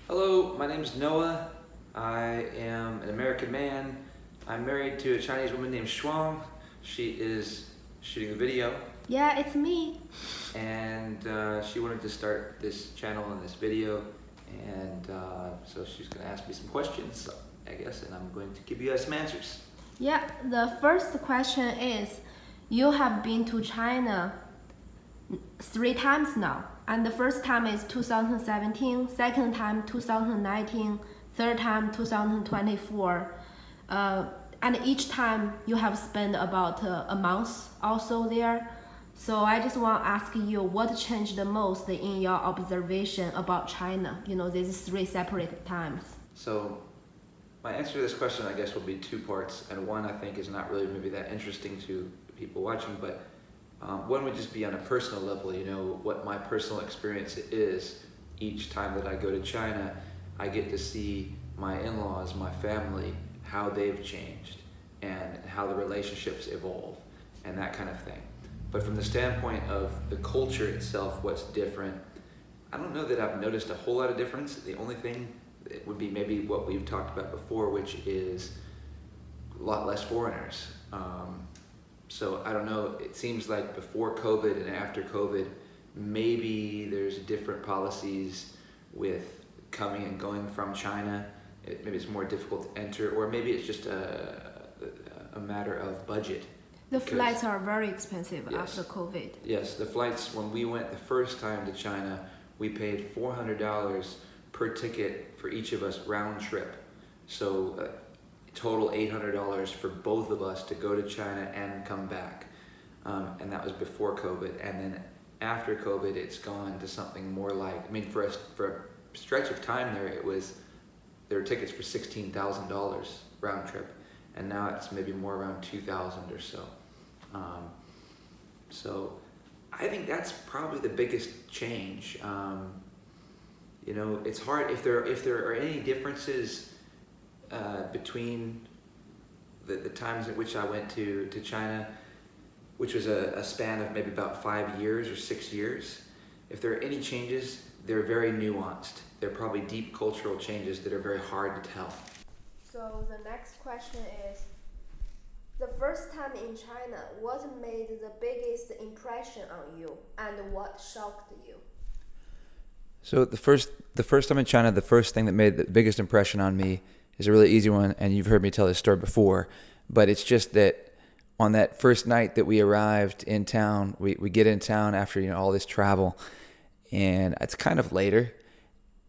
Hello, my name is Noah. I am an American man. I'm married to a Chinese woman named Shuang. She is shooting a video, Yeah, it's me. and she wanted to start this channel and this video, and so she's going to ask me some questions, I guess, and I'm going to give you guys some answers. Yeah, the first question is, you have been to China 3 times now, and the first time is 2017, second time 2019, third time 2024, and each time you have spent about a month also there. So I just want to ask you, what changed the most in your observation about China? These 3 separate times. So my answer to this question, I guess, will be two parts, and one I think is not really maybe that interesting to people watching, but one would just be on a personal level, what my personal experience is each time that I go to China. I get to see my in-laws, my family, how they've changed and how the relationships evolve and that kind of thing. But from the standpoint of the culture itself, what's different, I don't know that I've noticed a whole lot of difference. The only thing it would be maybe what we've talked about before, which is a lot less foreigners. So I don't know, it seems like before COVID and after COVID, maybe there's different policies with coming and going from China. Maybe it's more difficult to enter, or maybe it's just a matter of budget. The flights are very expensive after COVID. Yes, the flights, when we went the first time to China, we paid $400 per ticket for each of us round trip. So total $800 for both of us to go to China and come back. And that was before COVID. And then after COVID, it's gone to something more like, for a stretch of time there were tickets for $16,000 round trip. And now it's maybe more around 2,000 or so. So I think that's probably the biggest change. It's hard if there are any differences between the times at which I went to China, which was a span of maybe about 5 years or 6 years. If there are any changes, they're very nuanced. They're probably deep cultural changes that are very hard to tell. So the next question is, the first time in China, what made the biggest impression on you and what shocked you? So the first time in China, the first thing that made the biggest impression on me is a really easy one, and you've heard me tell this story before, but it's just that on that first night that we arrived in town, we get in town after all this travel, and it's kind of later,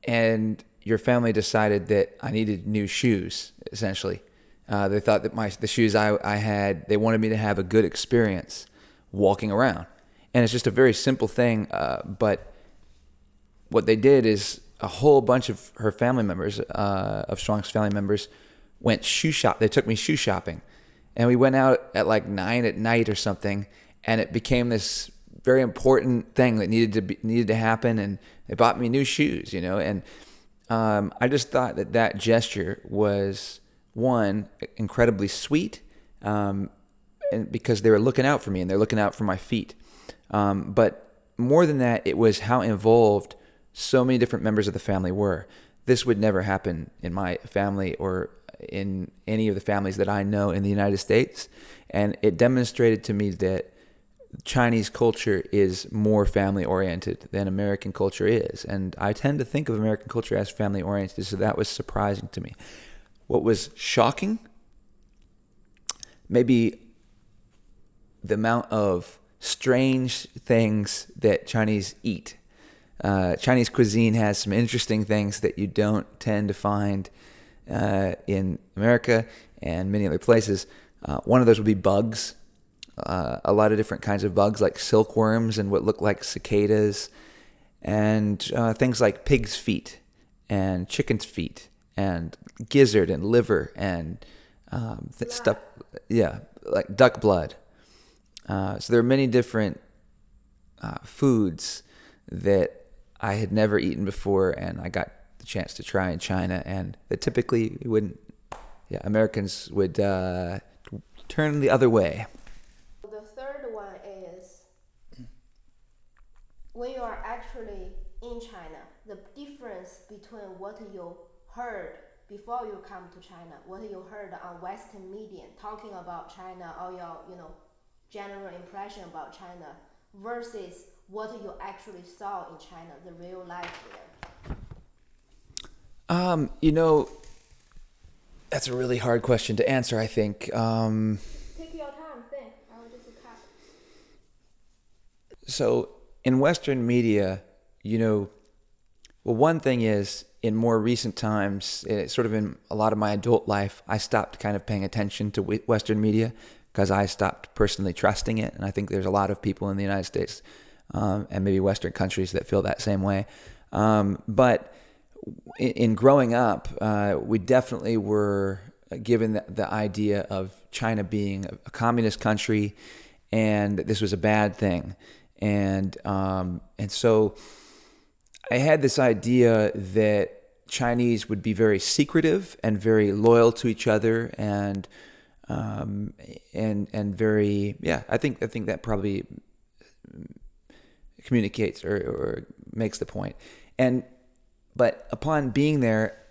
and your family decided that I needed new shoes, essentially. They thought that the shoes I had, they wanted me to have a good experience walking around. And it's just a very simple thing, but what they did is a whole bunch of her family members, of Shuang's family members, went shoe shop. They took me shoe shopping. And we went out at like 9 at night or something, and it became this very important thing that needed to happen, and they bought me new shoes, and I just thought that gesture was, one, incredibly sweet, and because they were looking out for me and they're looking out for my feet. But more than that, it was how involved so many different members of the family were. This would never happen in my family or in any of the families that I know in the United States. And it demonstrated to me that Chinese culture is more family-oriented than American culture is. And I tend to think of American culture as family-oriented, so that was surprising to me. What was shocking? Maybe the amount of strange things that Chinese eat. Chinese cuisine has some interesting things that you don't tend to find in America and many other places. One of those would be bugs. A lot of different kinds of bugs like silkworms and what look like cicadas, and things like pig's feet and chicken's feet and gizzard and liver and stuff, like duck blood. So there are many different foods that I had never eaten before, and I got the chance to try in China, and that typically Americans would turn the other way. The third one is, when you are actually in China, the difference between what you heard before you come to China, what you heard on Western media talking about China, or your general impression about China, versus what you actually saw in China, the real life there? That's a really hard question to answer, I think. Take your time, think. I will just cut. So in Western media, well, one thing is, in more recent times, sort of in a lot of my adult life, I stopped kind of paying attention to Western media because I stopped personally trusting it. And I think there's a lot of people in the United States and maybe Western countries that feel that same way. But in growing up, we definitely were given the idea of China being a communist country and that this was a bad thing. And so I had this idea that Chinese would be very secretive and very loyal to each other and very, I think that probably communicates or makes the point. But upon being there,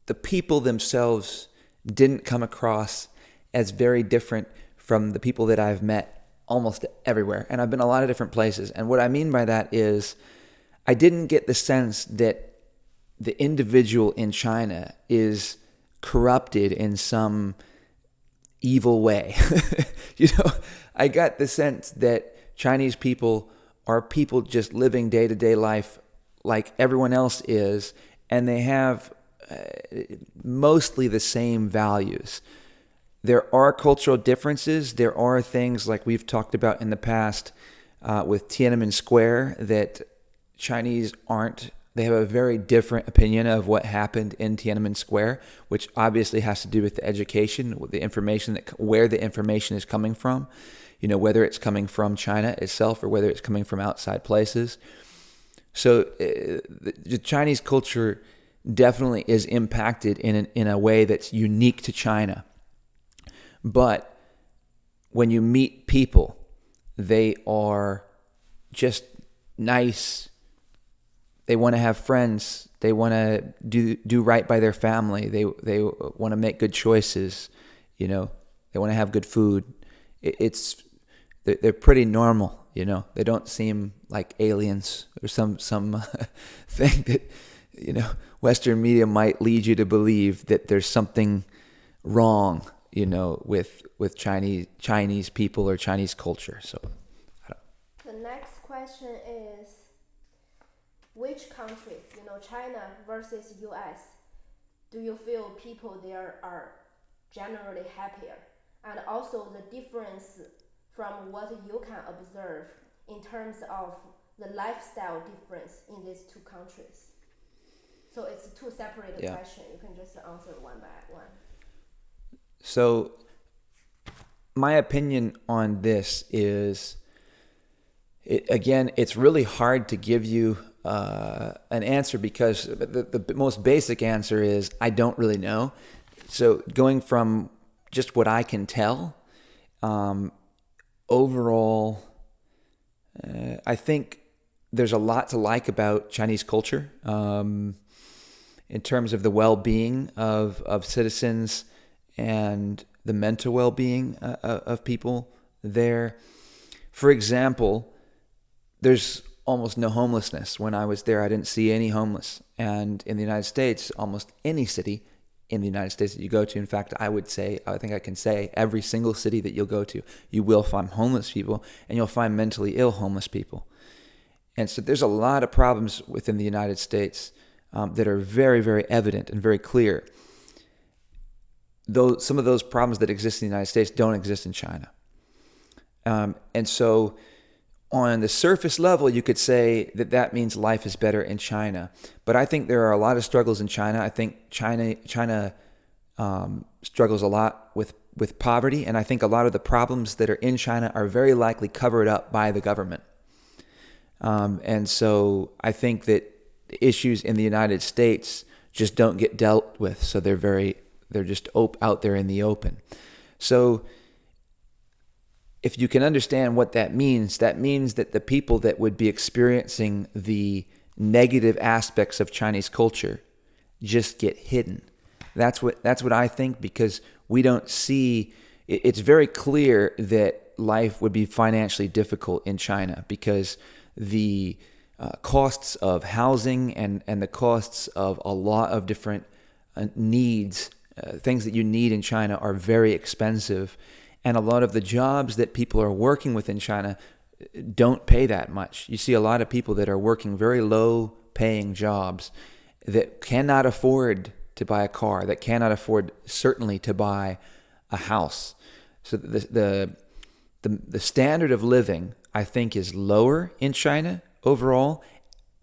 the people themselves didn't come across as very different from the people that I've met almost everywhere. And I've been a lot of different places. And what I mean by that is I didn't get the sense that the individual in China is corrupted in some evil way. I got the sense that Chinese people are people just living day-to-day life like everyone else is, and they have mostly the same values. There are cultural differences. There are things like we've talked about in the past with Tiananmen Square that Chinese aren't. They have a very different opinion of what happened in Tiananmen Square, which obviously has to do with the education, with the information, where the information is coming from, whether it's coming from China itself or whether it's coming from outside places. So the Chinese culture definitely is impacted in a way that's unique to China. But when you meet people, they are just nice. They want to have friends. They want to do right by their family. They want to make good choices. They want to have good food. They're pretty normal. They don't seem like aliens or some thing that Western media might lead you to believe that there's something wrong, with Chinese people or Chinese culture. So, the next question is, which country, China versus US, do you feel people there are generally happier? And also the difference from what you can observe in terms of the lifestyle difference in these two countries. So it's two separate questions. You can just answer one by one. So my opinion on this is, it's really hard to give you an answer because the most basic answer is I don't really know. So going from just what I can tell, overall, I think there's a lot to like about Chinese culture in terms of the well-being of citizens and the mental well-being of people there. For example, there's almost no homelessness. When I was there, I didn't see any homeless. And in the United States, almost any city in the United States that you go to, in fact, I think I can say every single city that you'll go to, you will find homeless people and you'll find mentally ill homeless people. And so there's a lot of problems within the United States that are very, very evident and very clear. Though some of those problems that exist in the United States don't exist in China. And so on the surface level, you could say that means life is better in China. But I think there are a lot of struggles in China. I think China struggles a lot with poverty. And I think a lot of the problems that are in China are very likely covered up by the government. And so I think that issues in the United States just don't get dealt with. So they're just out there in the open. So if you can understand what that means that the people that would be experiencing the negative aspects of Chinese culture just get hidden. That's what I think, because we don't see. It's very clear that life would be financially difficult in China because the costs of housing and the costs of a lot of different needs, things that you need in China, are very expensive. And a lot of the jobs that people are working with in China don't pay that much. You see a lot of people that are working very low paying jobs that cannot afford to buy a car, that cannot afford certainly to buy a house. So the standard of living, I think, is lower in China overall,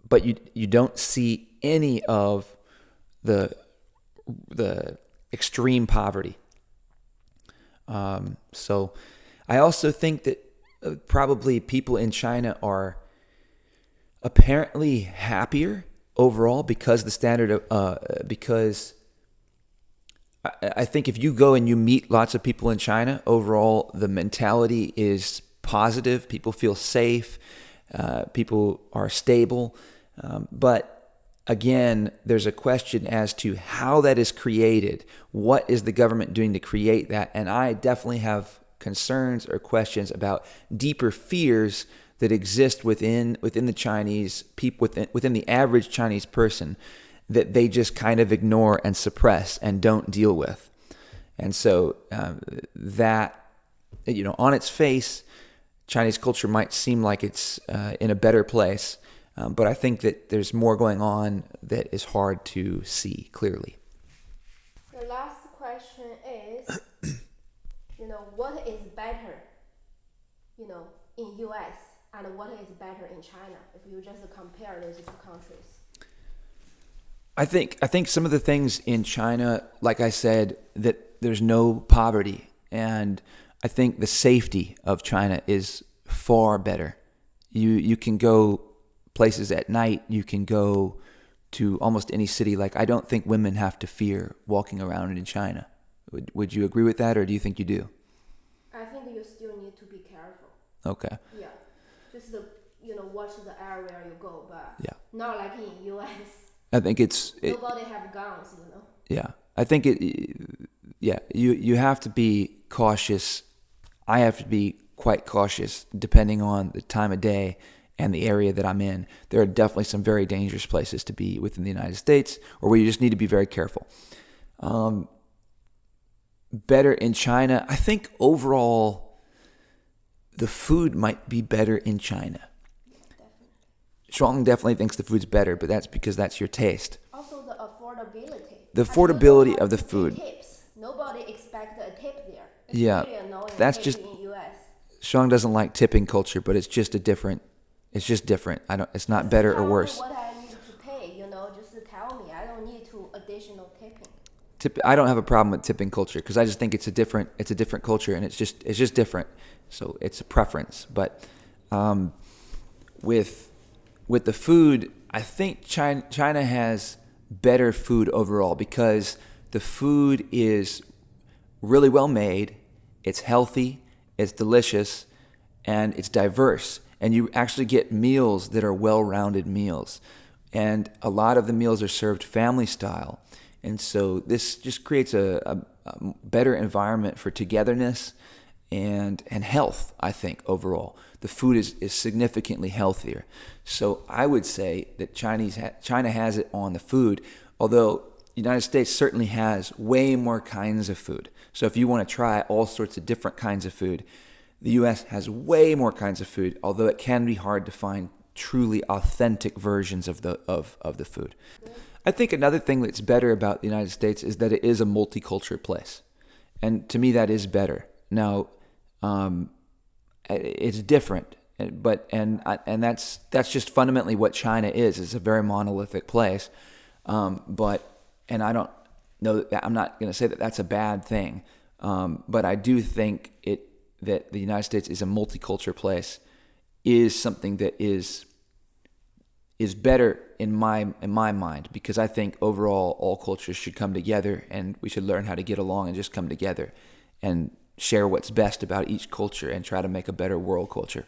but you don't see any of the extreme poverty. So I also think that probably people in China are apparently happier overall because the standard of because I think if you go and you meet lots of people in China, overall the mentality is positive. People feel safe. People are stable. But again, there's a question as to how that is created. What is the government doing to create that? And I definitely have concerns or questions about deeper fears that exist within the Chinese people, within the average Chinese person, that they just kind of ignore and suppress and don't deal with. And so that, on its face, Chinese culture might seem like it's in a better place, but I think that there's more going on that is hard to see clearly. The last question is, what is better, in U.S. and what is better in China if you just compare those two countries? I think some of the things in China, like I said, that there's no poverty, and I think the safety of China is far better. You can go places at night. You can go to almost any city. Like, I don't think women have to fear walking around in China. Would you agree with that, or do you think you do? I think you still need to be careful. Okay. Yeah, just watch the area you go, but yeah, not like in U.S. I think nobody have guns, Yeah, I think you have to be cautious. I have to be quite cautious depending on the time of day and the area that I'm in. There are definitely some very dangerous places to be within the United States, or where you just need to be very careful. Better in China, I think overall the food might be better in China. Shuang definitely thinks the food's better, but that's because that's your taste. Also the affordability. The affordability of the food. Tips. Nobody expects a tip there. It's Yeah, really annoying, that's just. in US. Shuang doesn't like tipping culture, but it's just different. It's not better or worse. What I need to pay, just tell me. I don't need to additional tipping. I don't have a problem with tipping culture because I just think it's a different culture, and it's just different. So it's a preference. But with the food, I think China has better food overall because the food is really well made, it's healthy, it's delicious, and it's diverse. And you actually get meals that are well-rounded meals. And a lot of the meals are served family style. And so this just creates a better environment for togetherness and health, I think, overall. The food is significantly healthier. So I would say that China has it on the food, although the United States certainly has way more kinds of food. So if you want to try all sorts of different kinds of food, the U.S. has way more kinds of food, although it can be hard to find truly authentic versions of the food. I think another thing that's better about the United States is that it is a multicultural place. And to me, that is better. Now, it's different, but that's just fundamentally what China is. It's a very monolithic place. And I don't know that I'm not going to say that that's a bad thing. But I do think that the United States is a multicultural place is something that is better in my mind, because I think overall all cultures should come together, and we should learn how to get along and just come together and share what's best about each culture and try to make a better world culture.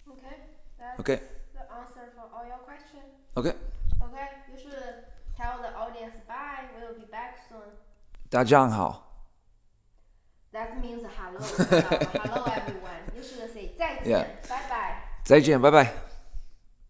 Okay. That's Okay. the answer for all your questions. Okay. Okay, you should tell the audience bye. We'll be back soon. 大家好. That means hello. Hello everyone. You should say 再见, Yeah. bye bye. 再见，拜拜。